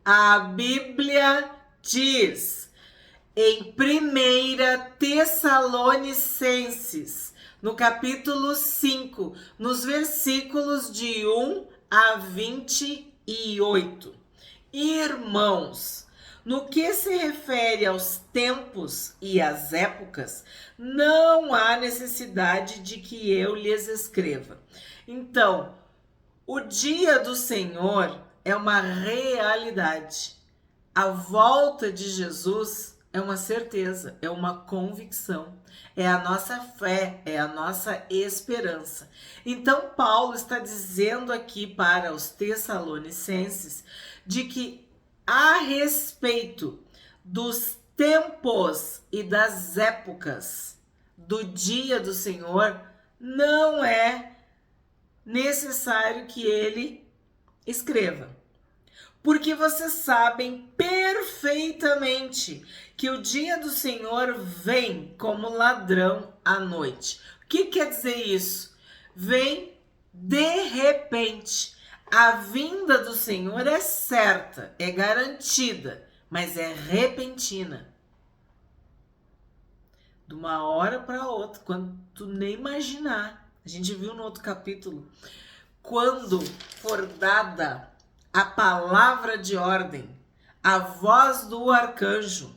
A Bíblia diz em 1 Tessalonicenses, no capítulo 5, nos versículos de 1 a 28. Irmãos, no que se refere aos tempos e às épocas, não há necessidade de que eu lhes escreva. Então, o dia do Senhor é uma realidade. A volta de Jesus é uma certeza, é uma convicção, é a nossa fé, é a nossa esperança. Então, Paulo está dizendo aqui para os Tessalonicenses de que, a respeito dos tempos e das épocas do dia do Senhor, não é necessário que ele escreva. Porque vocês sabem perfeitamente que o dia do Senhor vem como ladrão à noite. O que quer dizer isso? Vem de repente. A vinda do Senhor é certa, é garantida, mas é repentina. De uma hora para outra, quando tu nem imaginar. A gente viu no outro capítulo. Quando for dada a palavra de ordem, a voz do arcanjo,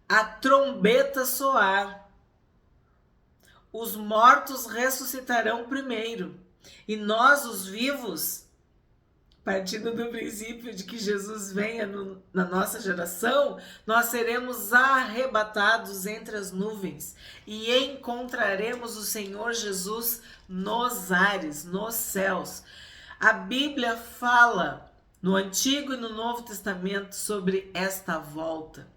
a trombeta soar, os mortos ressuscitarão primeiro, e nós, os vivos, partindo do princípio de que Jesus venha na nossa geração, nós seremos arrebatados entre as nuvens e encontraremos o Senhor Jesus nos ares, nos céus. A Bíblia fala no Antigo e no Novo Testamento sobre esta volta.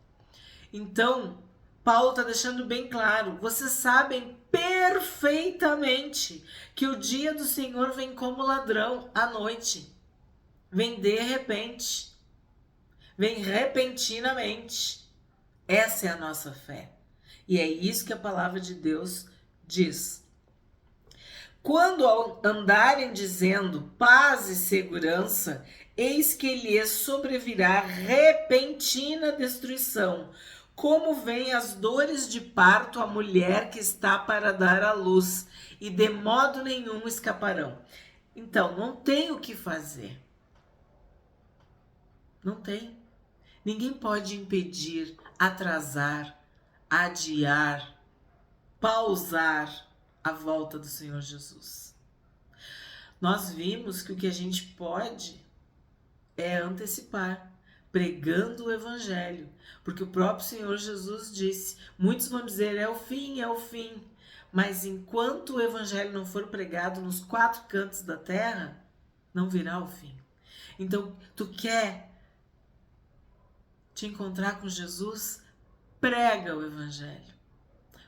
Então, Paulo está deixando bem claro, vocês sabem perfeitamente que o dia do Senhor vem como ladrão à noite. Vem de repente, vem repentinamente. Essa é a nossa fé. E é isso que a palavra de Deus diz. Quando andarem dizendo paz e segurança, eis que lhes sobrevirá repentina destruição, como vêm as dores de parto à mulher que está para dar à luz, e de modo nenhum escaparão. Então, não tem o que fazer. Não tem. Ninguém pode impedir, atrasar, adiar, pausar a volta do Senhor Jesus. Nós vimos que o que a gente pode é antecipar, pregando o Evangelho. Porque o próprio Senhor Jesus disse, muitos vão dizer, é o fim, é o fim. Mas enquanto o Evangelho não for pregado nos 4 cantos da terra, não virá o fim. Então, tu quer te encontrar com Jesus? Prega o Evangelho.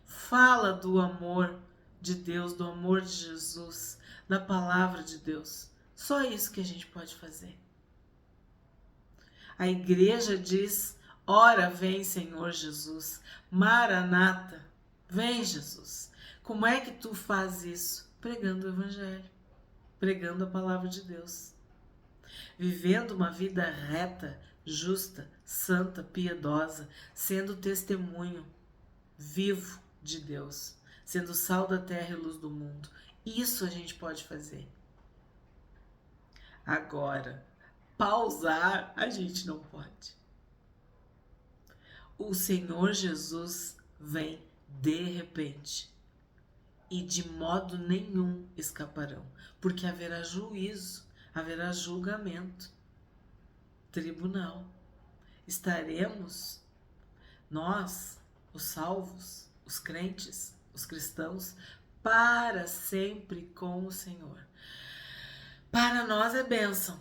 Fala do amor de Deus, do amor de Jesus, da palavra de Deus. Só isso que a gente pode fazer. A igreja diz, ora vem Senhor Jesus, Maranata, vem Jesus. Como é que tu faz isso? Pregando o Evangelho, pregando a palavra de Deus. Vivendo uma vida reta, justa, santa, piedosa, sendo testemunho vivo de Deus, sendo sal da terra e luz do mundo. Isso a gente pode fazer. Agora, pausar a gente não pode. O Senhor Jesus vem de repente e de modo nenhum escaparão, porque haverá juízo, haverá julgamento, tribunal. Estaremos nós, os salvos, os crentes, os cristãos, para sempre com o Senhor. Para nós é bênção.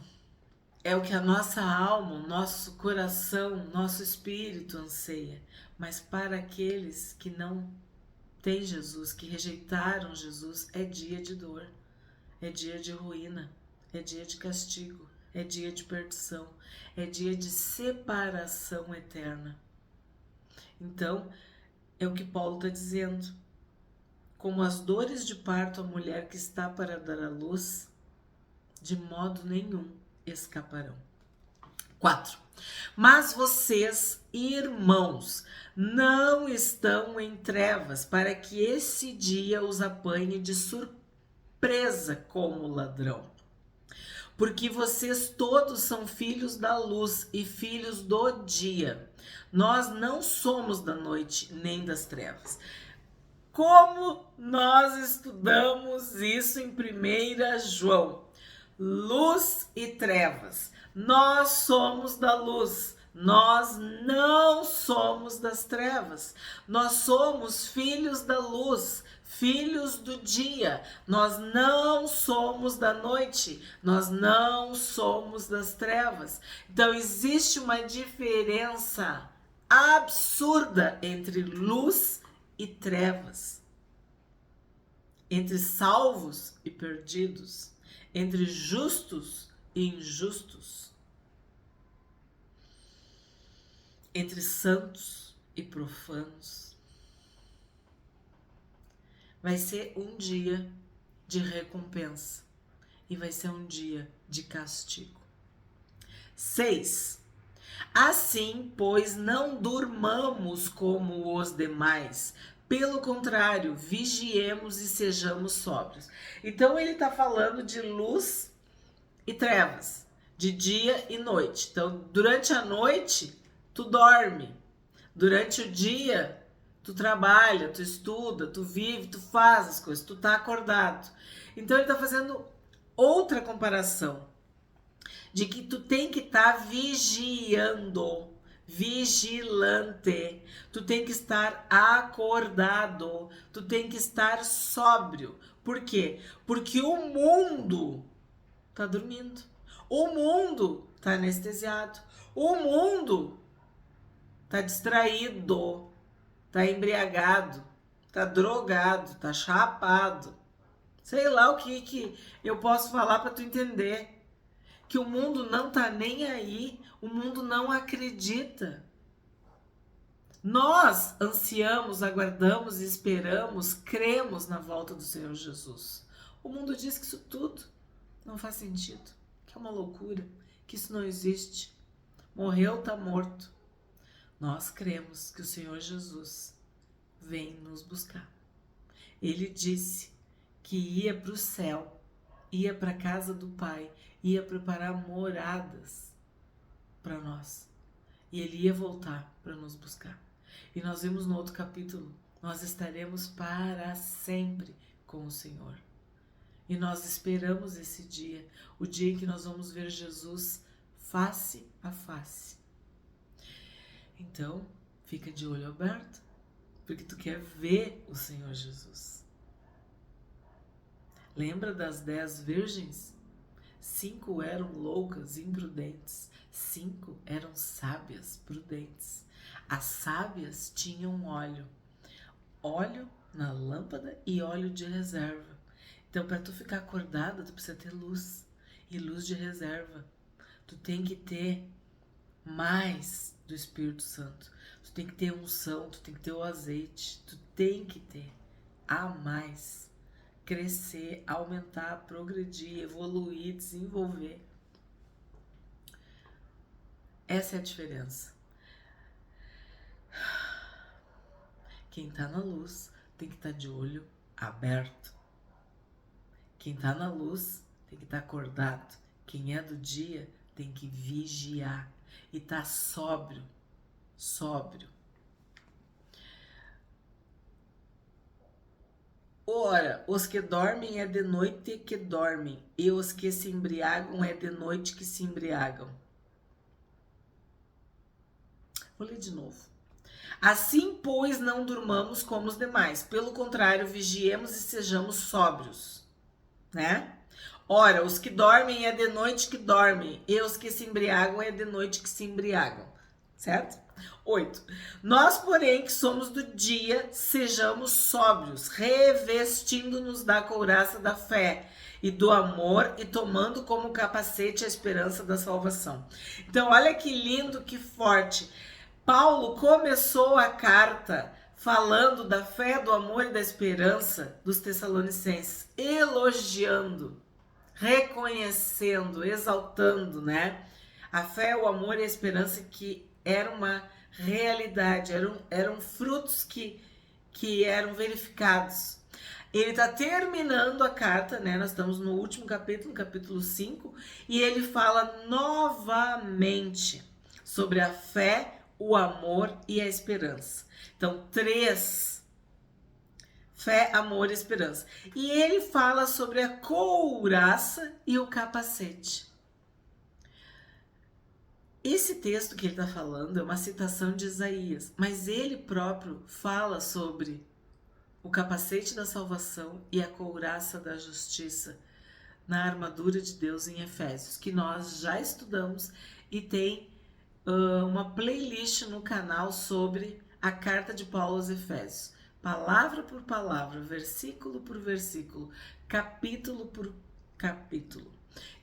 É o que a nossa alma, o nosso coração, nosso espírito anseia. Mas para aqueles que não têm Jesus, que rejeitaram Jesus, é dia de dor, é dia de ruína, é dia de castigo, é dia de perdição, é dia de separação eterna. Então, é o que Paulo está dizendo. Como as dores de parto à mulher que está para dar à luz, de modo nenhum escaparão. 4. Mas vocês, irmãos, não estão em trevas, para que esse dia os apanhe de surpresa como ladrão. Porque vocês todos são filhos da luz e filhos do dia. Nós não somos da noite nem das trevas. Como nós estudamos isso em 1 João? Luz e trevas. Nós somos da luz. Nós não somos das trevas. Nós somos filhos da luz, filhos do dia. Nós não somos da noite. Nós não somos das trevas. Então existe uma diferença absurda entre luz e trevas, entre salvos e perdidos, entre justos e injustos, entre santos e profanos. Vai ser um dia de recompensa e vai ser um dia de castigo. 6. Assim, pois, não durmamos como os demais. Pelo contrário, vigiemos e sejamos sóbrios. Então, ele está falando de luz e trevas, de dia e noite. Então, durante a noite, tu dorme. Durante o dia, tu trabalha, tu estuda, tu vive, tu faz as coisas, tu tá acordado. Então, ele está fazendo outra comparação, de que tu tem que estar vigiando, vigilante, tu tem que estar acordado, tu tem que estar sóbrio. Por quê? Porque o mundo tá dormindo, o mundo tá anestesiado, o mundo tá distraído, tá embriagado, tá drogado, tá chapado. Sei lá o que eu posso falar para tu entender. Que o mundo não tá nem aí, o mundo não acredita. Nós ansiamos, aguardamos, esperamos, cremos na volta do Senhor Jesus. O mundo diz que isso tudo não faz sentido, que é uma loucura, que isso não existe. Morreu, tá morto. Nós cremos que o Senhor Jesus vem nos buscar. Ele disse que ia para o céu, ia para a casa do Pai, ia preparar moradas para nós. E ele ia voltar para nos buscar. E nós vimos no outro capítulo, nós estaremos para sempre com o Senhor. E nós esperamos esse dia, o dia em que nós vamos ver Jesus face a face. Então, fica de olho aberto, porque tu quer ver o Senhor Jesus. Lembra das 10 virgens? 5 eram loucas, imprudentes. 5 eram sábias, prudentes. As sábias tinham óleo. Óleo na lâmpada e óleo de reserva. Então, para tu ficar acordada, tu precisa ter luz. E luz de reserva. Tu tem que ter mais do Espírito Santo. Tu tem que ter unção, tu tem que ter o azeite. Tu tem que ter a mais. Crescer, aumentar, progredir, evoluir, desenvolver. Essa é a diferença. Quem tá na luz tem que estar de olho aberto. Quem tá na luz tem que estar acordado. Quem é do dia tem que vigiar e tá sóbrio. Ora, os que dormem é de noite que dormem, e os que se embriagam é de noite que se embriagam. Vou ler de novo. Assim, pois, não durmamos como os demais. Pelo contrário, vigiemos e sejamos sóbrios. Né? Ora, os que dormem é de noite que dormem, e os que se embriagam é de noite que se embriagam. Certo? 8. Nós, porém, que somos do dia, sejamos sóbrios, revestindo-nos da couraça da fé e do amor e tomando como capacete a esperança da salvação. Então, olha que lindo, que forte. Paulo começou a carta falando da fé, do amor e da esperança dos Tessalonicenses, elogiando, reconhecendo, exaltando, né? A fé, o amor e a esperança que era uma realidade, eram frutos que eram verificados. Ele está terminando a carta, né? Nós estamos no último capítulo, no capítulo 5, e ele fala novamente sobre a fé, o amor e a esperança. Então, 3: fé, amor e esperança. E ele fala sobre a couraça e o capacete. Esse texto que ele está falando é uma citação de Isaías, mas ele próprio fala sobre o capacete da salvação e a couraça da justiça na armadura de Deus em Efésios, que nós já estudamos e tem uma playlist no canal sobre a carta de Paulo aos Efésios. Palavra por palavra, versículo por versículo, capítulo por capítulo.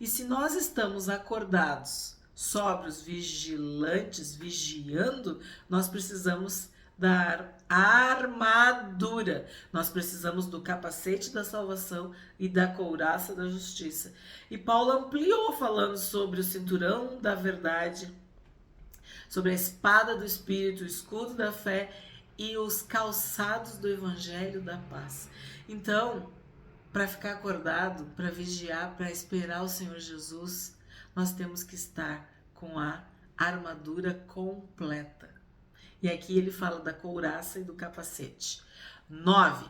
E se nós estamos acordados, sóbrios, vigilantes, vigiando, nós precisamos da armadura. Nós precisamos do capacete da salvação e da couraça da justiça. E Paulo ampliou falando sobre o cinturão da verdade, sobre a espada do Espírito, o escudo da fé e os calçados do evangelho da paz. Então, para ficar acordado, para vigiar, para esperar o Senhor Jesus, nós temos que estar com a armadura completa. E aqui ele fala da couraça e do capacete. 9.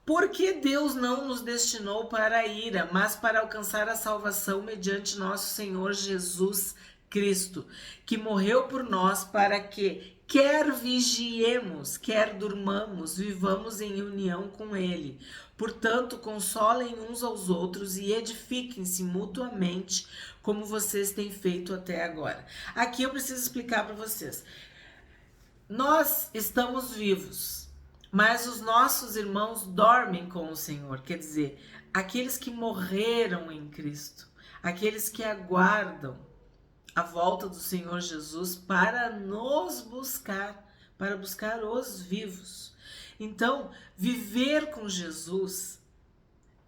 Porque Deus não nos destinou para a ira, mas para alcançar a salvação mediante nosso Senhor Jesus Cristo, que morreu por nós para que, quer vigiemos, quer durmamos, vivamos em união com Ele. Portanto, consolem uns aos outros e edifiquem-se mutuamente, como vocês têm feito até agora. Aqui eu preciso explicar para vocês. Nós estamos vivos, mas os nossos irmãos dormem com o Senhor. Quer dizer, aqueles que morreram em Cristo, aqueles que aguardam a volta do Senhor Jesus para nos buscar, para buscar os vivos. Então, viver com Jesus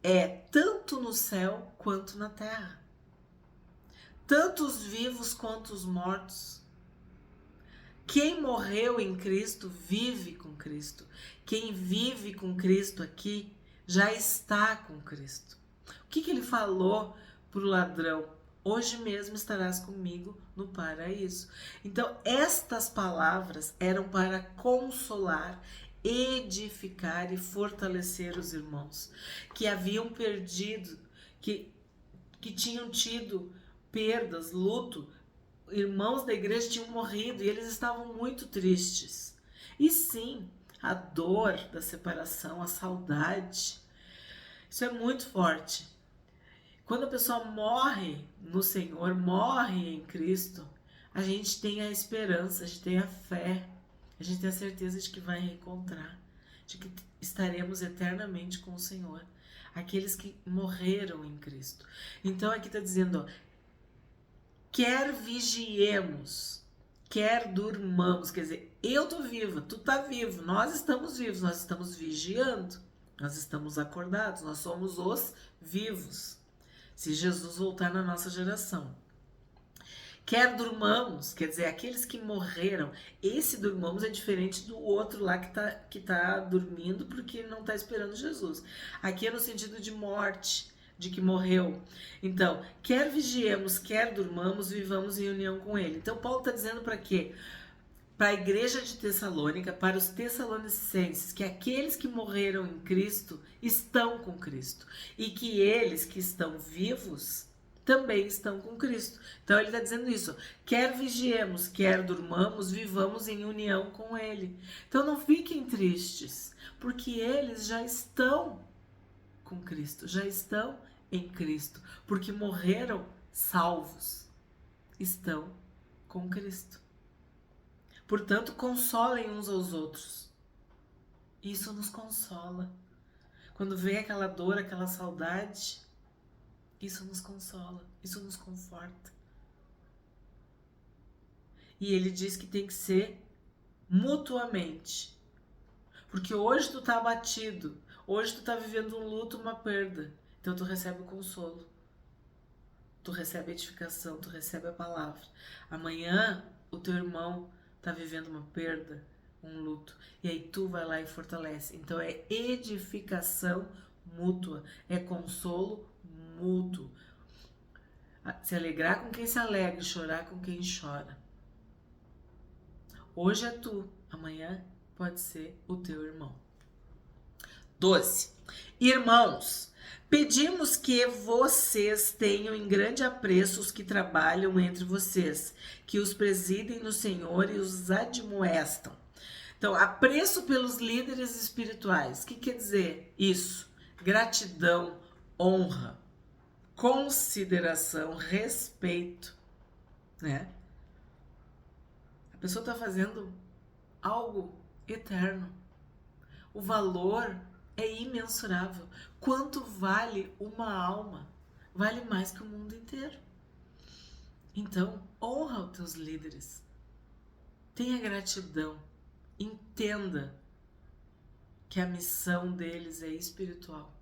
é tanto no céu quanto na terra. Tanto os vivos quanto os mortos. Quem morreu em Cristo vive com Cristo. Quem vive com Cristo aqui já está com Cristo. O que ele falou para o ladrão? Hoje mesmo estarás comigo no paraíso. Então, estas palavras eram para consolar, edificar e fortalecer os irmãos que haviam perdido, que tinham tido perdas, luto. Irmãos da igreja tinham morrido e eles estavam muito tristes. E sim, a dor da separação, a saudade, isso é muito forte. Quando a pessoa morre no Senhor, morre em Cristo, a gente tem a esperança, a gente tem a fé, a gente tem a certeza de que vai reencontrar, de que estaremos eternamente com o Senhor. Aqueles que morreram em Cristo. Então aqui está dizendo, ó, quer vigiemos, quer durmamos, quer dizer, eu tô viva, tu tá vivo, nós estamos vivos, nós estamos vigiando, nós estamos acordados, nós somos os vivos, se Jesus voltar na nossa geração. Quer durmamos, quer dizer, aqueles que morreram, esse durmamos é diferente do outro lá que tá dormindo porque não tá esperando Jesus. Aqui é no sentido de morte, de que morreu. Então, quer vigiemos, quer durmamos, vivamos em união com Ele. Então, Paulo está dizendo para quê? Para a igreja de Tessalônica, para os tessalonicenses, que aqueles que morreram em Cristo estão com Cristo. E que eles que estão vivos também estão com Cristo. Então, ele está dizendo isso. Quer vigiemos, quer durmamos, vivamos em união com Ele. Então, não fiquem tristes, porque eles já estão com Cristo, já estão em Cristo, porque morreram salvos, estão com Cristo. Portanto, consolem uns aos outros. Isso nos consola. Quando vem aquela dor, aquela saudade, isso nos consola, isso nos conforta. E ele diz que tem que ser mutuamente. Porque hoje tu tá abatido, hoje tu tá vivendo um luto, uma perda. Então tu recebe o consolo. tu recebe a edificação, tu recebe a palavra. Amanhã o teu irmão tá vivendo uma perda, um luto, e aí tu vai lá e fortalece. Então é edificação mútua, é consolo mútuo. Se alegrar com quem se alegra, chorar com quem chora. Hoje é tu, amanhã pode ser o teu irmão. 12. Irmãos, pedimos que vocês tenham em grande apreço os que trabalham entre vocês, que os presidem no Senhor e os admoestam. Então, apreço pelos líderes espirituais. O que quer dizer isso? Gratidão, honra, consideração, respeito, né? A pessoa está fazendo algo eterno. O valor é imensurável. Quanto vale uma alma? Vale mais que o mundo inteiro. Então, honra os teus líderes. Tenha gratidão. Entenda que a missão deles é espiritual,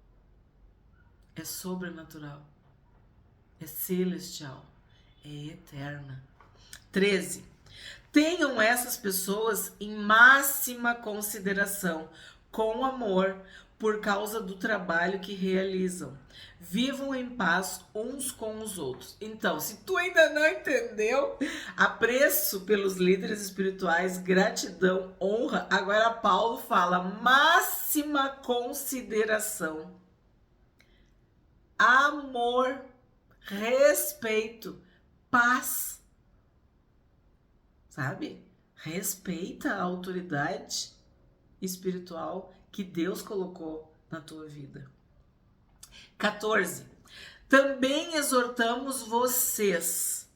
é sobrenatural, é celestial, é eterna. 13. Tenham essas pessoas em máxima consideração, com amor, por causa do trabalho que realizam. Vivam em paz uns com os outros. Então, se tu ainda não entendeu, apreço pelos líderes espirituais, gratidão, honra. Agora Paulo fala máxima consideração, amor, respeito, paz. Sabe? Respeita a autoridade espiritual que Deus colocou na tua vida. 14. Também exortamos vocês,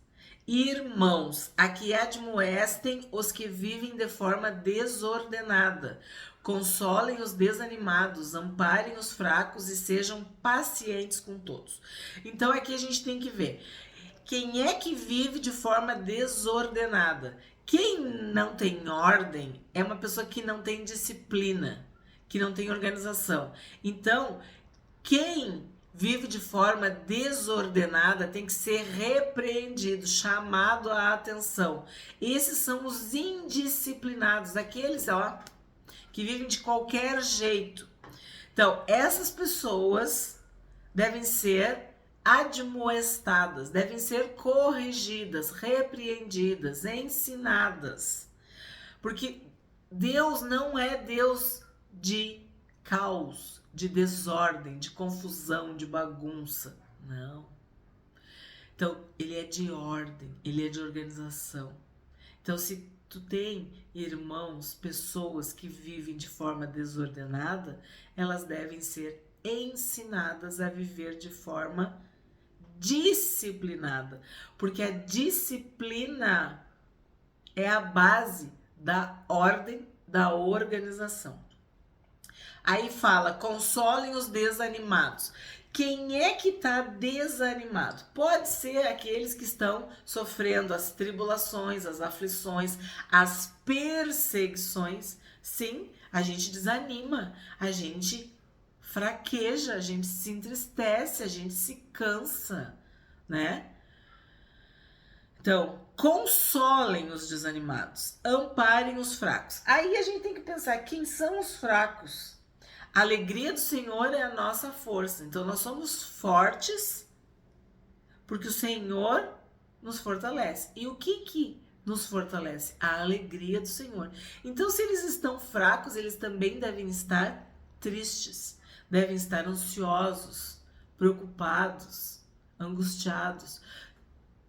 irmãos, a que admoestem os que vivem de forma desordenada, consolem os desanimados, amparem os fracos e sejam pacientes com todos. Então aqui a gente tem que ver quem é que vive de forma desordenada. Quem não tem ordem é uma pessoa que não tem disciplina, que não tem organização. Então, quem vive de forma desordenada tem que ser repreendido, chamado à atenção. Esses são os indisciplinados, aqueles, que vivem de qualquer jeito. Então, essas pessoas devem ser admoestadas, devem ser corrigidas, repreendidas, ensinadas. Porque Deus não é Deus de caos, de desordem, de confusão, de bagunça. Não. Então, ele é de ordem, ele é de organização. Então, se tu tem irmãos, pessoas que vivem de forma desordenada, elas devem ser ensinadas a viver de forma disciplinada, porque a disciplina é a base da ordem, da organização. Aí fala, consolem os desanimados. Quem é que está desanimado? Pode ser aqueles que estão sofrendo as tribulações, as aflições, as perseguições. Sim, a gente desanima, a gente fraqueja, a gente se entristece, a gente se cansa, né? Então, consolem os desanimados, amparem os fracos. Aí a gente tem que pensar, quem são os fracos? A alegria do Senhor é a nossa força. Então, nós somos fortes porque o Senhor nos fortalece. E o que nos fortalece? A alegria do Senhor. Então, se eles estão fracos, eles também devem estar tristes, devem estar ansiosos, preocupados, angustiados.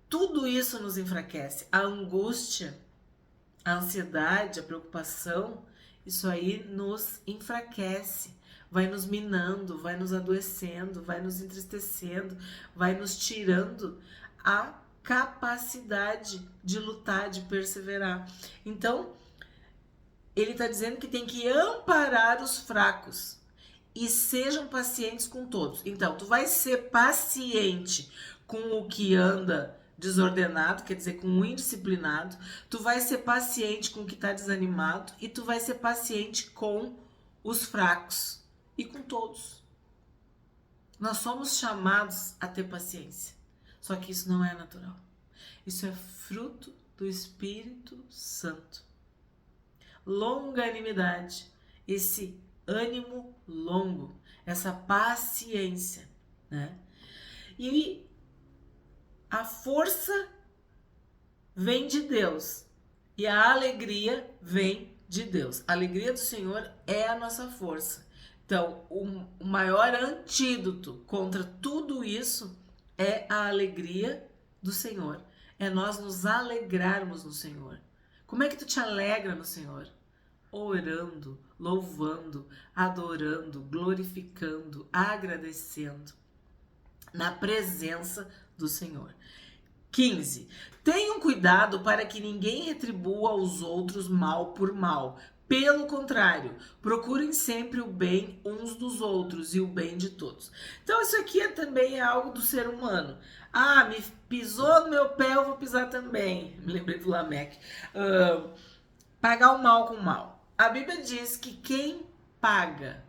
Tudo isso nos enfraquece. A angústia, a ansiedade, a preocupação, isso aí nos enfraquece. Vai nos minando, vai nos adoecendo, vai nos entristecendo, vai nos tirando a capacidade de lutar, de perseverar. Então, ele está dizendo que tem que amparar os fracos e sejam pacientes com todos. Então, tu vai ser paciente com o que anda desordenado, quer dizer, com o indisciplinado. Tu vai ser paciente com o que está desanimado e tu vai ser paciente com os fracos. E com todos. Nós somos chamados a ter paciência. Só que isso não é natural. Isso é fruto do Espírito Santo. Longanimidade, esse ânimo longo, essa paciência, né? E a força vem de Deus e a alegria vem de Deus. A alegria do Senhor é a nossa força. Então, o maior antídoto contra tudo isso é a alegria do Senhor. É nós nos alegrarmos no Senhor. Como é que tu te alegra no Senhor? Orando, louvando, adorando, glorificando, agradecendo na presença do Senhor. 15. Tenham cuidado para que ninguém retribua aos outros mal por mal. Pelo contrário, procurem sempre o bem uns dos outros e o bem de todos. Então isso aqui também é algo do ser humano. Ah, me pisou no meu pé, eu vou pisar também. Me lembrei do Lameque. Pagar o mal com o mal. A Bíblia diz que quem paga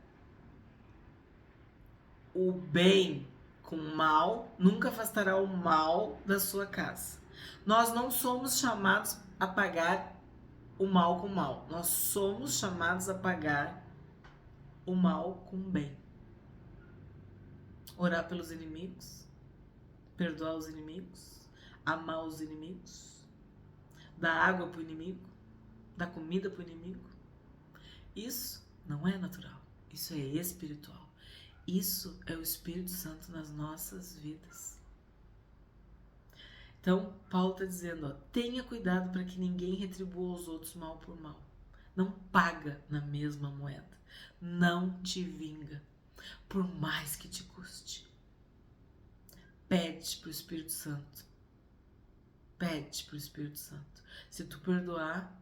o bem com o mal nunca afastará o mal da sua casa. Nós não somos chamados a pagar o mal com o mal. Nós somos chamados a pagar o mal com o bem. Orar pelos inimigos, perdoar os inimigos, amar os inimigos, dar água para o inimigo, dar comida para o inimigo. Isso não é natural, isso é espiritual. Isso é o Espírito Santo nas nossas vidas. Então, Paulo está dizendo, ó, tenha cuidado para que ninguém retribua aos outros mal por mal. Não paga na mesma moeda. Não te vinga, por mais que te custe. Pede para o Espírito Santo. Pede para o Espírito Santo. Se tu perdoar,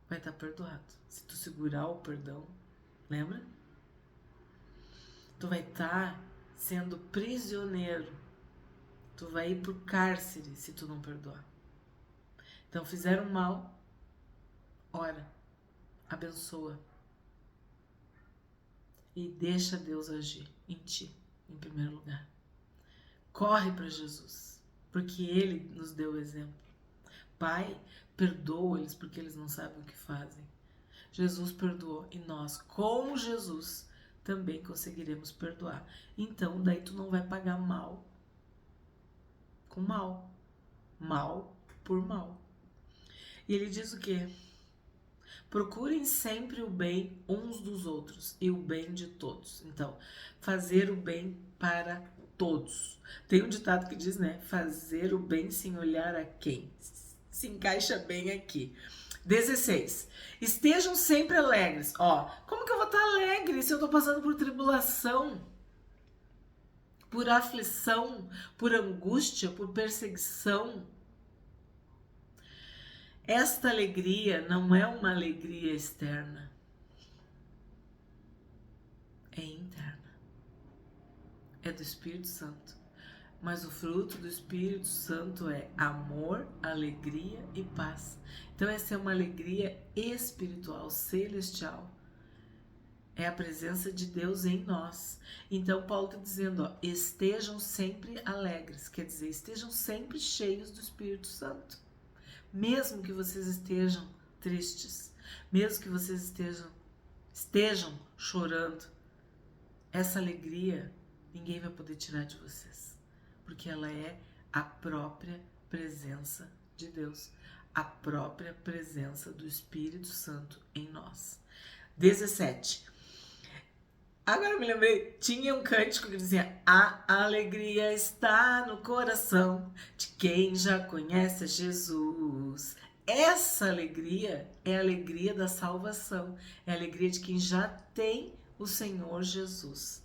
vai estar perdoado. Se tu segurar o perdão, lembra? Tu vai estar sendo prisioneiro. Tu vai ir pro cárcere se tu não perdoar. Então, fizeram mal, ora, abençoa. E deixa Deus agir em ti, em primeiro lugar. Corre para Jesus, porque Ele nos deu o exemplo. Pai, perdoa-lhes porque eles não sabem o que fazem. Jesus perdoou e nós, com Jesus, também conseguiremos perdoar. Então, daí tu não vai pagar mal com mal. Mal por mal. E ele diz o quê? Procurem sempre o bem uns dos outros e o bem de todos. Então, fazer o bem para todos. Tem um ditado que diz, né? Fazer o bem sem olhar a quem. Se encaixa bem aqui. 16. Estejam sempre alegres. Ó, como que eu vou estar alegre se eu estou passando por tribulação, por aflição, por angústia, por perseguição? Esta alegria não é uma alegria externa, é interna, é do Espírito Santo. Mas o fruto do Espírito Santo é amor, alegria e paz. Então essa é uma alegria espiritual, celestial. É a presença de Deus em nós. Então Paulo está dizendo, ó, estejam sempre alegres, quer dizer, estejam sempre cheios do Espírito Santo. Mesmo que vocês estejam tristes, mesmo que vocês estejam chorando, essa alegria ninguém vai poder tirar de vocês, porque ela é a própria presença de Deus, a própria presença do Espírito Santo em nós. 17. Agora eu me lembrei, tinha um cântico que dizia: a alegria está no coração de quem já conhece a Jesus. Essa alegria é a alegria da salvação, é a alegria de quem já tem o Senhor Jesus.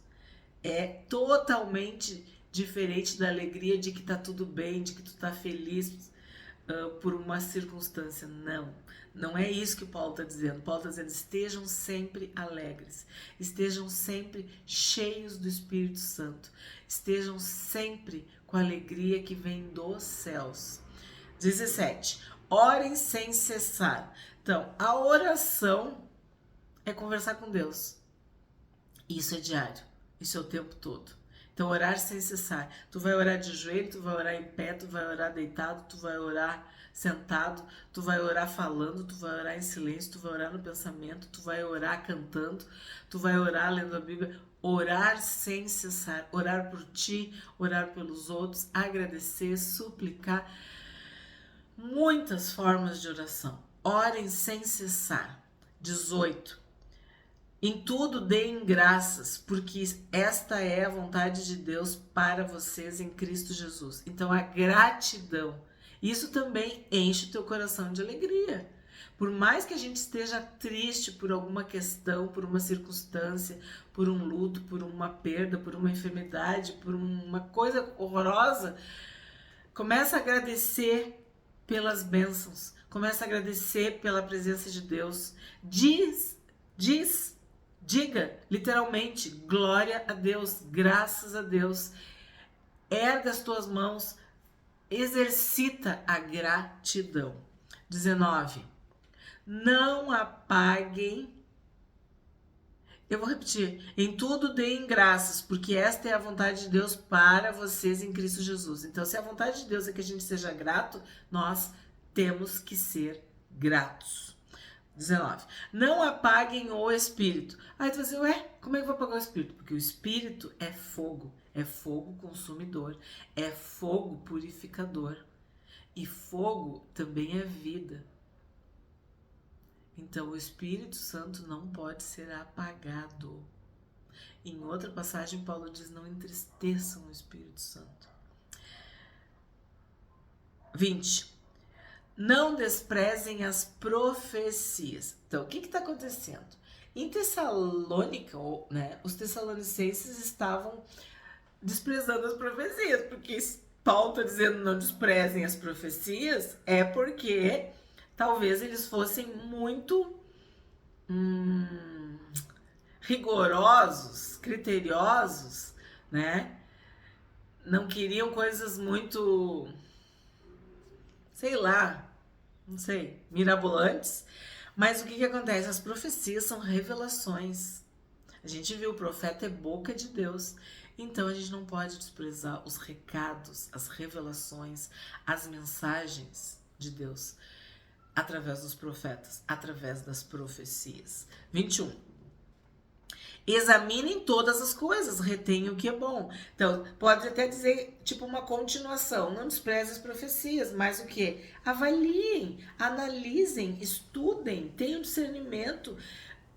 É totalmente diferente da alegria de que tá tudo bem, de que tu tá feliz por uma circunstância. Não é isso que Paulo está dizendo. Paulo está dizendo: estejam sempre alegres, estejam sempre cheios do Espírito Santo, estejam sempre com a alegria que vem dos céus. 17. Orem sem cessar. Então, a oração é conversar com Deus. Isso é diário, isso é o tempo todo. Então, orar sem cessar. Tu vai orar de joelho, tu vai orar em pé, tu vai orar deitado, tu vai orar sentado, tu vai orar falando, tu vai orar em silêncio, tu vai orar no pensamento, tu vai orar cantando, tu vai orar lendo a Bíblia. Orar sem cessar. Orar por ti, orar pelos outros, agradecer, suplicar. Muitas formas de oração. Orem sem cessar. 18. Em tudo deem graças, porque esta é a vontade de Deus para vocês em Cristo Jesus. Então, a gratidão, isso também enche o teu coração de alegria. Por mais que a gente esteja triste por alguma questão, por uma circunstância, por um luto, por uma perda, por uma enfermidade, por uma coisa horrorosa, começa a agradecer pelas bênçãos, começa a agradecer pela presença de Deus. Diga, literalmente, glória a Deus, graças a Deus. Erga as tuas mãos, exercita a gratidão. 19. Não apaguem. Eu vou repetir. Em tudo deem graças, porque esta é a vontade de Deus para vocês em Cristo Jesus. Então, se a vontade de Deus é que a gente seja grato, nós temos que ser gratos. 19. Não apaguem o Espírito. Aí tu vai dizer, ué, como é que eu vou apagar o Espírito? Porque o Espírito é fogo consumidor, é fogo purificador. E fogo também é vida. Então o Espírito Santo não pode ser apagado. Em outra passagem, Paulo diz, não entristeçam o Espírito Santo. 20. Não desprezem as profecias. Então, o que está acontecendo? Em Tessalônica, os tessalonicenses estavam desprezando as profecias, porque Paulo está dizendo não desprezem as profecias, é porque talvez eles fossem muito rigorosos, criteriosos, né? Não queriam coisas muito, sei lá, não sei, mirabolantes. Mas o que acontece? As profecias são revelações. A gente viu, o profeta é boca de Deus. Então a gente não pode desprezar os recados, as revelações, as mensagens de Deus através dos profetas, através das profecias. 21. Examinem todas as coisas, retenham o que é bom. Então, pode até dizer, tipo, uma continuação. Não despreze as profecias, mas o que? Avaliem, analisem, estudem, tenham discernimento.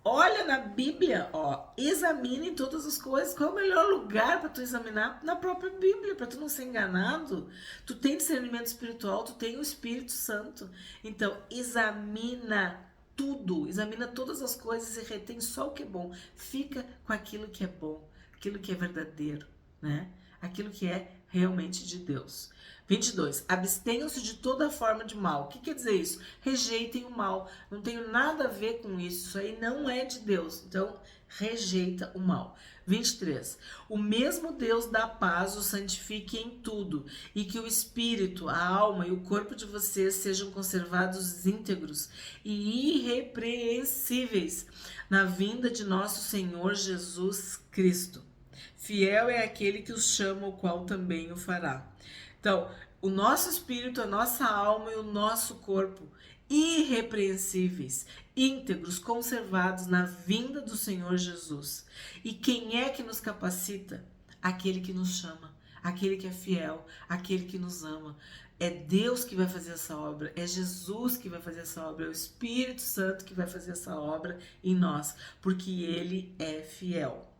Olha na Bíblia, examine todas as coisas. Qual é o melhor lugar para tu examinar? Na própria Bíblia, para tu não ser enganado. Tu tem discernimento espiritual, tu tem o Espírito Santo. Então, examina tudo, examina todas as coisas e retém só o que é bom. Fica com aquilo que é bom, aquilo que é verdadeiro, né? Aquilo que é realmente de Deus. 22. Abstenham-se de toda forma de mal. O que quer dizer isso? Rejeitem o mal. Não tenho nada a ver com isso. Isso aí não é de Deus. Então, rejeita o mal. 23. O mesmo Deus da paz os santifique em tudo, e que o espírito, a alma e o corpo de vocês sejam conservados íntegros e irrepreensíveis na vinda de nosso Senhor Jesus Cristo. Fiel é aquele que os chama, o qual também o fará. Então, o nosso espírito, a nossa alma e o nosso corpo irrepreensíveis, íntegros, conservados na vinda do Senhor Jesus. E quem é que nos capacita? Aquele que nos chama, aquele que é fiel, aquele que nos ama. É Deus que vai fazer essa obra, é Jesus que vai fazer essa obra, é o Espírito Santo que vai fazer essa obra em nós, porque Ele é fiel.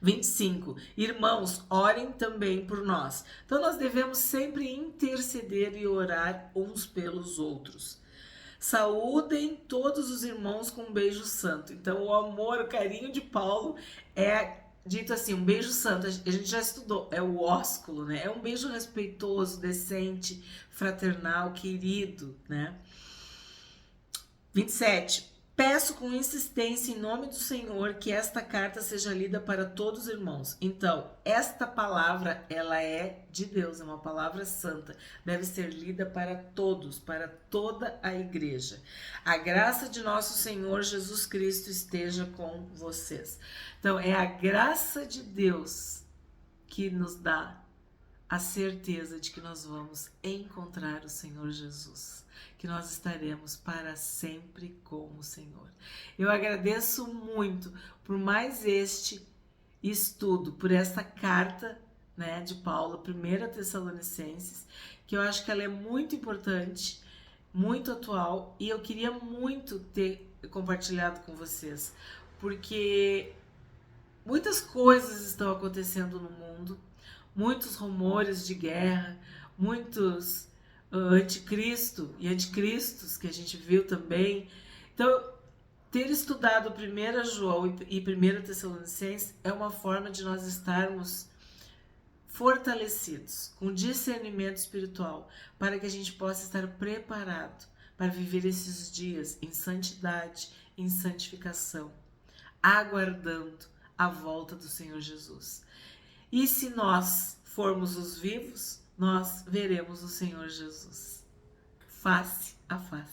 25. Irmãos, orem também por nós. Então, nós devemos sempre interceder e orar uns pelos outros. Saúdem todos os irmãos com um beijo santo. Então, o amor, o carinho de Paulo é dito assim, um beijo santo. A gente já estudou, é o ósculo, né? É um beijo respeitoso, decente, fraternal, querido, né? 27. Peço com insistência em nome do Senhor que esta carta seja lida para todos os irmãos. Então, esta palavra, ela é de Deus, é uma palavra santa. Deve ser lida para todos, para toda a igreja. A graça de nosso Senhor Jesus Cristo esteja com vocês. Então, é a graça de Deus que nos dá a certeza de que nós vamos encontrar o Senhor Jesus, que nós estaremos para sempre com o Senhor. Eu agradeço muito por mais este estudo, por esta carta, né, de Paulo, 1 Tessalonicenses, que eu acho que ela é muito importante, muito atual, e eu queria muito ter compartilhado com vocês, porque muitas coisas estão acontecendo no mundo, muitos rumores de guerra, muitos anticristo e anticristos que a gente viu também. Então, ter estudado 1 João e 1 Tessalonicenses é uma forma de nós estarmos fortalecidos, com discernimento espiritual, para que a gente possa estar preparado para viver esses dias em santidade, em santificação, aguardando a volta do Senhor Jesus. E se nós formos os vivos, nós veremos o Senhor Jesus face a face.